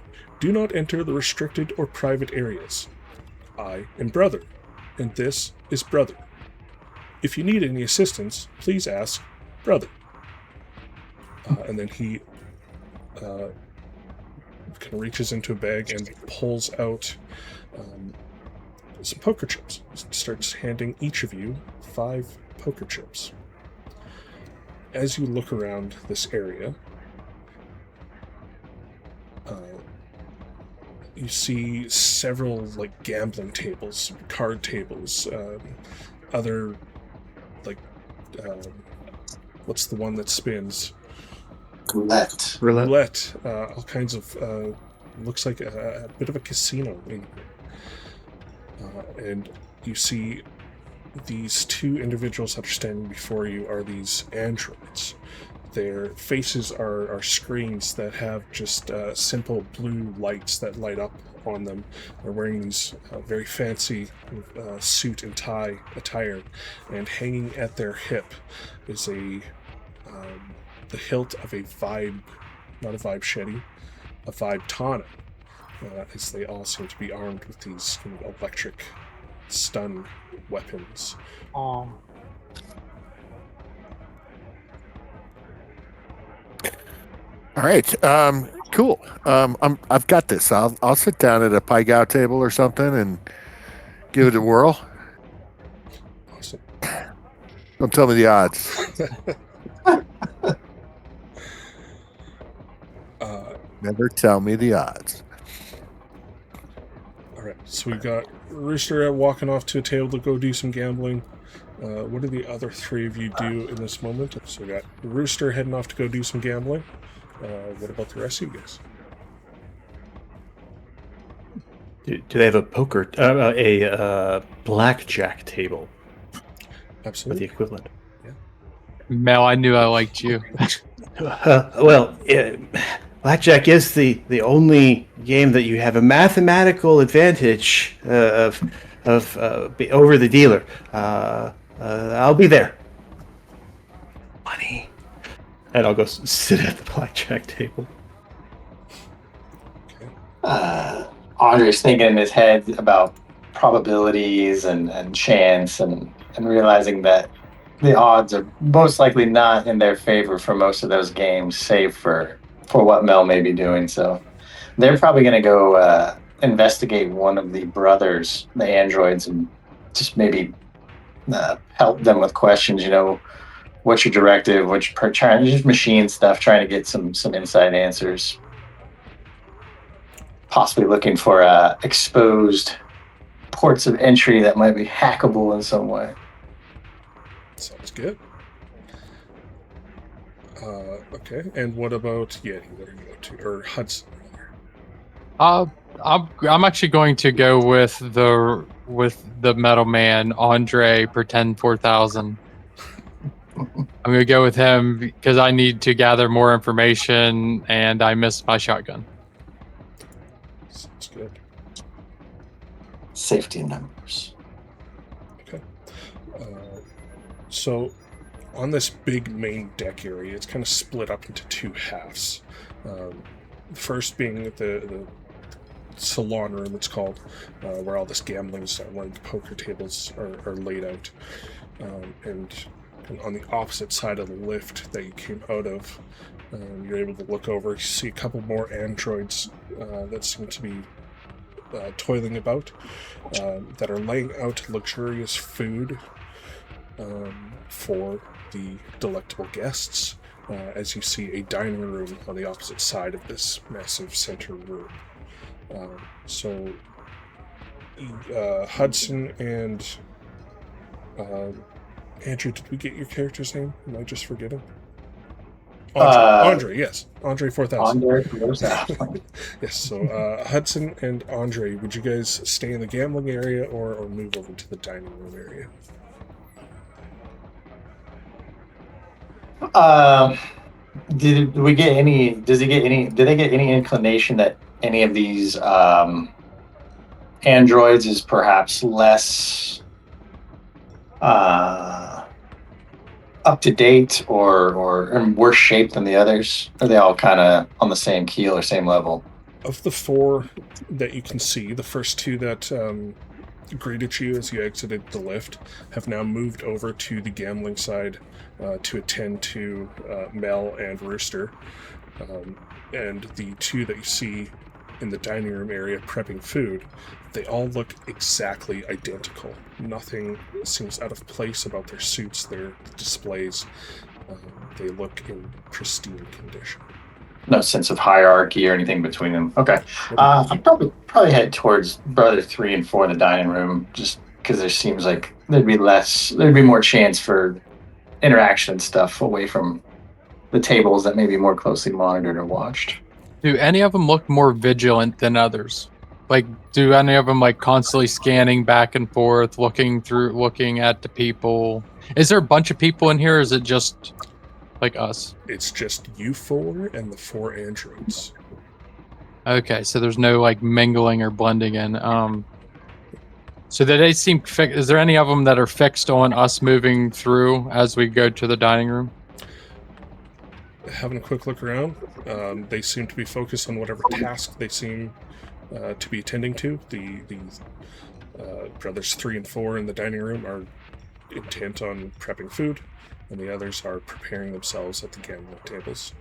do not enter the restricted or private areas. I am Brother, and this is Brother. If you need any assistance, please ask Brother." And then he kind of reaches into a bag and pulls out some poker chips. Starts handing each of you 5 poker chips. As you look around this area, you see several like gambling tables, card tables, other like what's the one that spins? Roulette. Roulette. All kinds of looks like a bit of a casino in here. And you see these two individuals that are standing before you are these androids. Their faces are screens that have just simple blue lights that light up on them. They're wearing these very fancy suit and tie attire, and hanging at their hip is the hilt of a vibe, not a vibe shetty, a vibe tonic, as they all seem to be armed with these kind of electric stun weapons. Oh. All right. Cool. I've got this. I'll sit down at a pie gow table or something and give it a whirl. Awesome. Don't tell me the odds. Never tell me the odds. All right. So we've got Rooster walking off to a table to go do some gambling. What do the other three of you do in this moment? So we got Rooster heading off to go do some gambling. What about the rest of you guys? Do they have a poker, a blackjack table? Or the Absolutely. equivalent? Mel, I knew I liked you. Blackjack is the only game that you have a mathematical advantage over the dealer. I'll be there. Money. And I'll go sit at the blackjack table. Okay. Andre's thinking in his head about probabilities and chance and realizing that the odds are most likely not in their favor for most of those games, save for what Mel may be doing. So they're probably going to go investigate one of the brothers, the androids, and just maybe help them with questions. What's your directive? What's your just machine stuff, trying to get some inside answers. Possibly looking for exposed ports of entry that might be hackable in some way. Sounds good. Okay, and what about Yeti? What are you up to? Or Hudson? I'm actually going to go with the metal man, Andre, pretend 4000. I'm going to go with him because I need to gather more information, and I missed my shotgun. Sounds good. Safety in numbers. Okay. So, on this big main deck area, it's kind of split up into two halves. First being the salon room, it's called, where all this gambling is done, where the poker tables are laid out. And on the opposite side of the lift that you came out of, you're able to look over, you see a couple more androids that seem to be toiling about, that are laying out luxurious food for the delectable guests, as you see a dining room on the opposite side of this massive center room. So Hudson and Andrew, did we get your character's name? Am I just forgetting? Andre, yes. Andre 4000. Andre 4000. Yes, so Hudson and Andre, would you guys stay in the gambling area or move over to the dining room area? Did they get any inclination that any of these androids is perhaps less up to date or in worse shape than the others? Are they all kind of on the same keel or same level? Of the four that you can see, the first two that greeted you as you exited the lift have now moved over to the gambling side to attend to Mel and Rooster. And the two that you see in the dining room area prepping food, they all look exactly identical. Nothing seems out of place about their suits, their displays. They look in pristine condition. No sense of hierarchy or anything between them. Okay. I'd probably head towards brother 3 and 4 in the dining room, just because there seems like there'd be more chance for interaction and stuff away from the tables that may be more closely monitored or watched. Do any of them look more vigilant than others? Like, do any of them constantly scanning back and forth, looking at the people? Is there a bunch of people in here, or is it just us? It's just you four and the 4 androids. Okay, so there's no mingling or blending in. So do they seem fixed? Is there any of them that are fixed on us moving through as we go to the dining room? having a quick look around. They seem to be focused on whatever task they seem to be attending to. The brothers 3 and 4 in the dining room are intent on prepping food, and the others are preparing themselves at the gambling tables.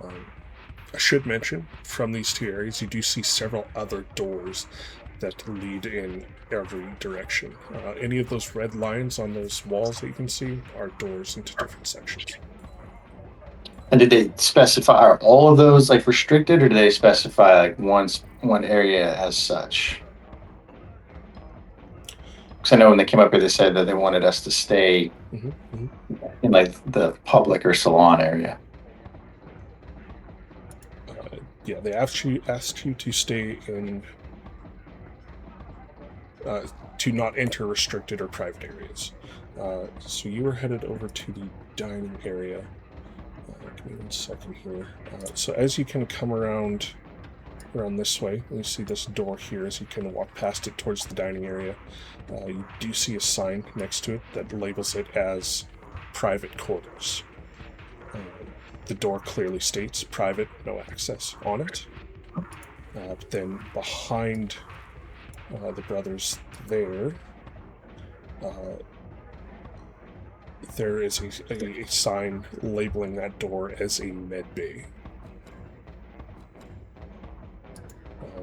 I should mention, from these two areas, you do see several other doors that lead in every direction. Any of those red lines on those walls that you can see are doors into different sections. And did they specify, are all of those like restricted, or do they specify like one area as such? Because I know when they came up here, they said that they wanted us to stay in like the public or salon area. Yeah, they asked you to stay in, to not enter restricted or private areas. So you were headed over to the dining area. Give me 1 second here. So as you kind of come around this way, and you see this door here, as you kind of walk past it towards the dining area, you do see a sign next to it that labels it as private quarters. The door clearly states private, no access on it. But then behind the brothers there is a sign labeling that door as a med bay.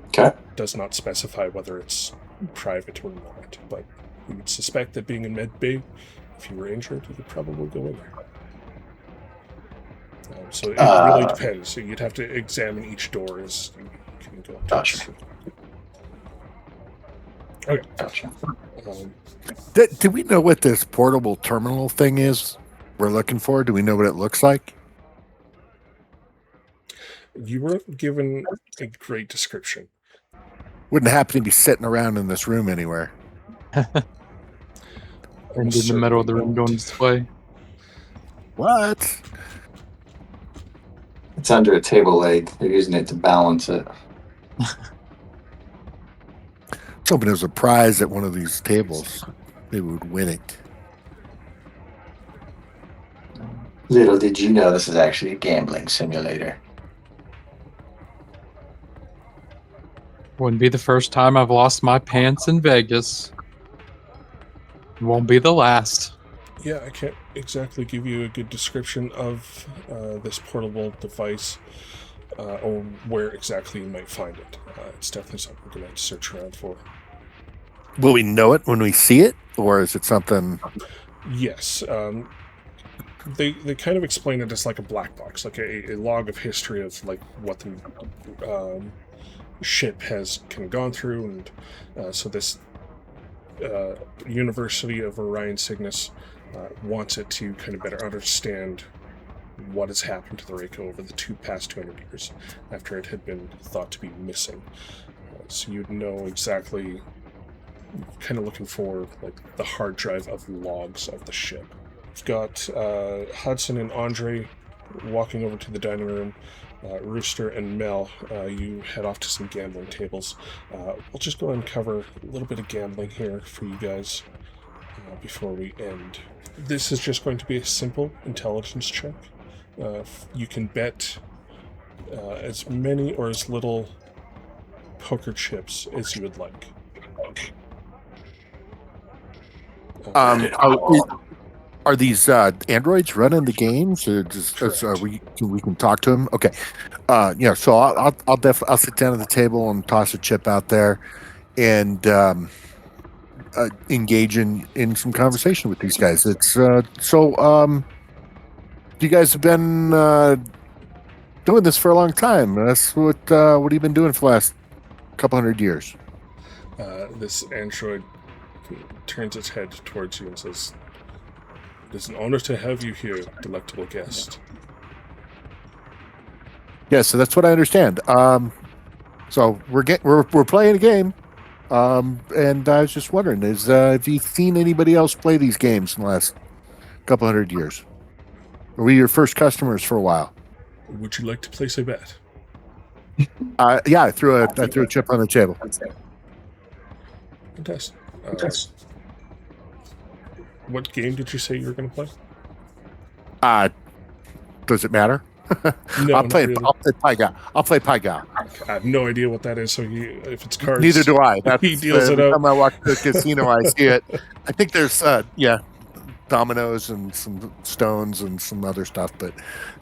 Okay. Does not specify whether it's private or not, but you would suspect that being in med bay, if you were injured, you could probably go in there. So it really depends. So you'd have to examine each door as you can go. Gotcha. Okay. Gotcha. Do we know what this portable terminal thing is we're looking for? Do we know what it looks like? You weren't given a great description. Wouldn't happen to be sitting around in this room anywhere. And in the middle of the room going this way. What? It's under a table leg. They're using it to balance it. I was hoping there was a prize at one of these tables. Maybe we would win it. Little did you know this is actually a gambling simulator. Wouldn't be the first time I've lost my pants in Vegas. Won't be the last. Yeah, I can't exactly give you a good description of this portable device or where exactly you might find it. It's definitely something we're going to have to search around for. Will we know it when we see it? Or is it something... Yes. They kind of explain it as like a black box, like a log of history of like what the ship has kind of gone through. And so this University of Orion Cygnus wants it to kind of better understand what has happened to the Raiko over the past 200 years after it had been thought to be missing. So you'd know exactly, kind of looking for like the hard drive of logs of the ship. We've got Hudson and Andre walking over to the dining room. Rooster and Mel, you head off to some gambling tables. We'll just go and cover a little bit of gambling here for you guys before we end. This is just going to be a simple intelligence check. You can bet as many or as little poker chips as you would like. Are these androids running the games, or just we can talk to them? Okay, yeah. So I'll sit down at the table and toss a chip out there, and engage in some conversation with these guys. It's you guys have been doing this for a long time. That's what have you been doing for the last couple hundred years? This android turns its head towards you and says, "It is an honor to have you here, delectable guest." Yeah, so that's what I understand. So we're playing a game, and I was just wondering, have you seen anybody else play these games in the last couple hundred years? Were we your first customers for a while? Would you like to place a bet? Yeah, I threw a chip on the table. Fantastic. What game did you say you were going to play? Does it matter? No, I'll not play. really. I'll play Paiga. I'll play Paiga. I have no idea what that is. So if it's cards, Neither do I. That's, he deals it every out. time I walk to the casino, I see it. I think there's dominoes and some stones and some other stuff, but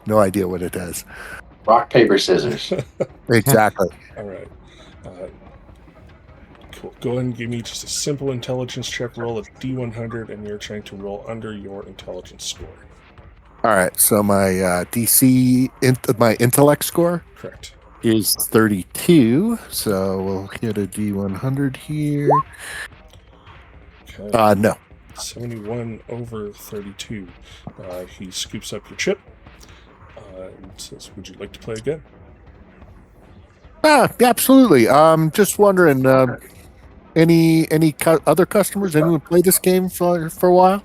no idea what it does. Rock, paper, scissors. Exactly. All right. Cool. Go ahead and give me just a simple intelligence check. Roll a D100, and you're trying to roll under your intelligence score. All right. So my DC, my intellect score Correct. is 32. So we'll hit a D100 here. Okay. No. 71 over 32. He scoops up your chip and says, "Would you like to play again?" Yeah, absolutely. Just wondering, any other customers? Anyone play this game for a while?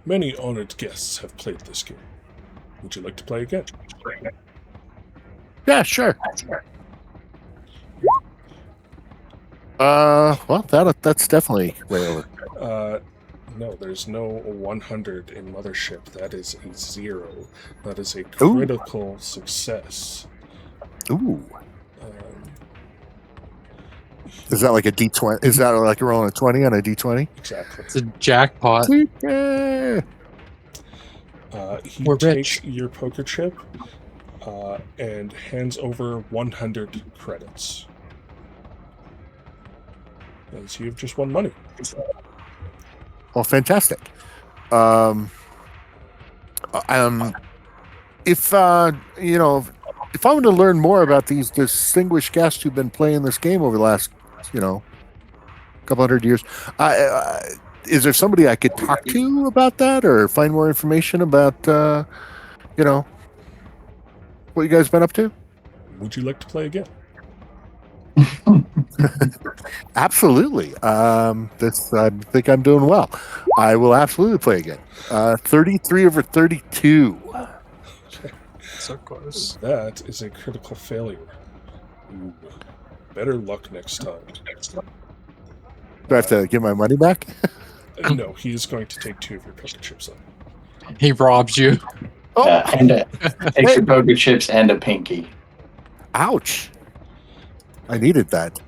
Many honored guests have played this game. Would you like to play again? Yeah, sure. Well, that's definitely way over. No, there's no 100 in Mothership. That is a 0. That is a Ooh. critical success. Ooh. Um, Is that like a D20? Is that like you're rolling a 20 on a D20? exactly. It's a jackpot. Yeah. He We're takes rich. your poker chip and hands over 100 credits. And so you've just won money. Well, fantastic. If if I want to learn more about these distinguished guests who've been playing this game over the last, couple hundred years, is there somebody I could talk to about that, or find more information about, what you guys been up to? Would you like to play again? Absolutely. I think I'm doing well. I will absolutely play again. 33 over 32. So close. That is a critical failure. Ooh. Better luck next time. Do I have to get my money back? No, he is going to take 2 of your poker chips on. He robs you. Oh, And takes your poker chips and a pinky. ouch! I needed that.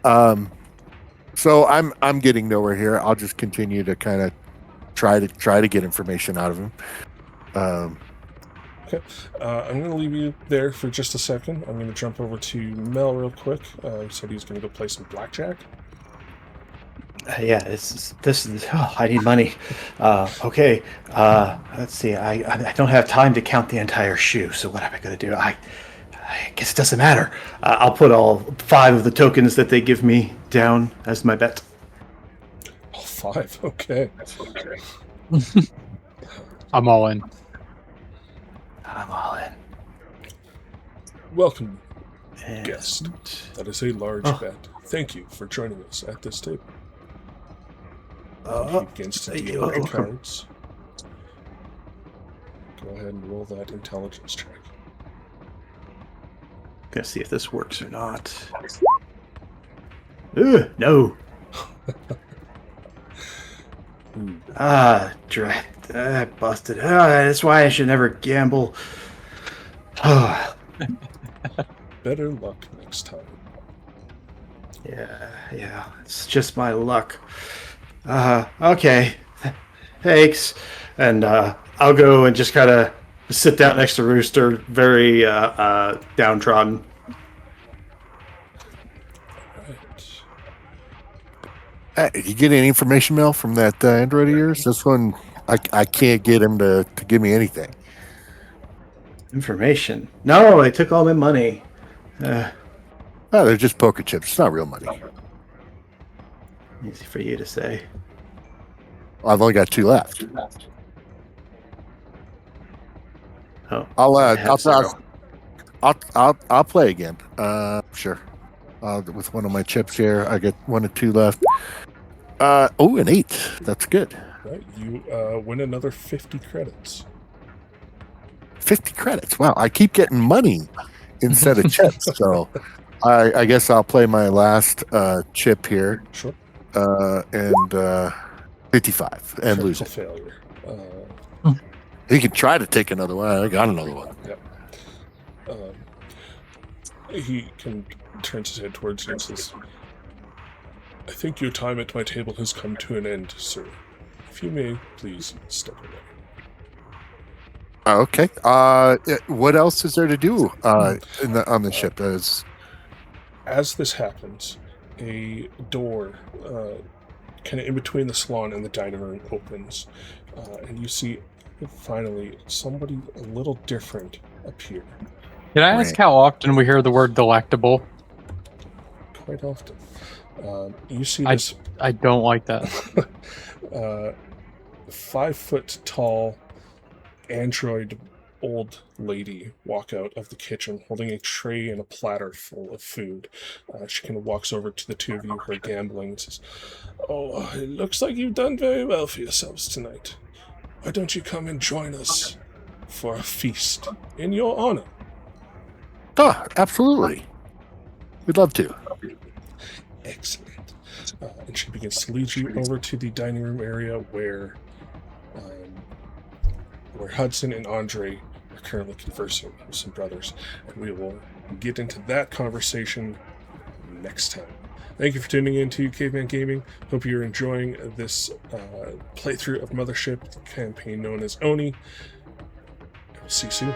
So I'm getting nowhere here. I'll just continue to kind of try to get information out of him. Okay. I'm going to leave you there for just a second. I'm going to jump over to Mel real quick. He said he's going to go play some blackjack. Yeah, this is. Oh, I need money. Okay. Let's see. I don't have time to count the entire shoe. So what am I going to do? I guess it doesn't matter. I'll put all 5 of the tokens that they give me down as my bet. All 5. Okay. I'm all in. I'm all in. Welcome, And guest. That is a large bet. Thank you for joining us at this table. He begins to deal out the cards. Go ahead and roll that intelligence check. Gonna see if this works or not. Ugh, no. Ooh. Drat. I busted. That's why I should never gamble. Better luck next time. Yeah. It's just my luck. Okay. Thanks. And I'll go and just kind of sit down next to Rooster, very downtrodden. Right. Did you get any information, Mel, from that Android of yours? This one, I can't get him to give me anything. Information. No, they took all my money. They're just poker chips. It's not real money. Easy for you to say. I've only got 2 left. Oh, I'll play again. Sure. With one of my chips here, I get 1 or 2 left. An 8. That's good. Right. You win another 50 credits. 50 credits. Wow. I keep getting money instead of chips. So I guess I'll play my last chip here. Sure. And 55 and lose Critical it. failure. He can try to take another one. I got another one. Yep. He turns his head towards you and says, I think your time at my table has come to an end, sir. If you may, please step away. Okay. What else is there to do on the ship? As this happens, a door kind of in between the salon and the dining room opens, and you see finally somebody a little different appear. Can I ask how often we hear the word delectable? Quite often. You see this. I don't like that. 5 foot tall android old lady walk out of the kitchen holding a tray and a platter full of food. She kind of walks over to the two of you who are gambling and says, Oh, it looks like you've done very well for yourselves tonight. Why don't you come and join us for a feast in your honor? Oh, absolutely. We'd love to. Excellent. And she begins to lead you over to the dining room area where Hudson and Andre are currently conversing with some brothers, and we will get into that conversation next time. Thank you for tuning in to Caveman Gaming. Hope you're enjoying this playthrough of Mothership, the campaign known as Oni. We'll see you soon.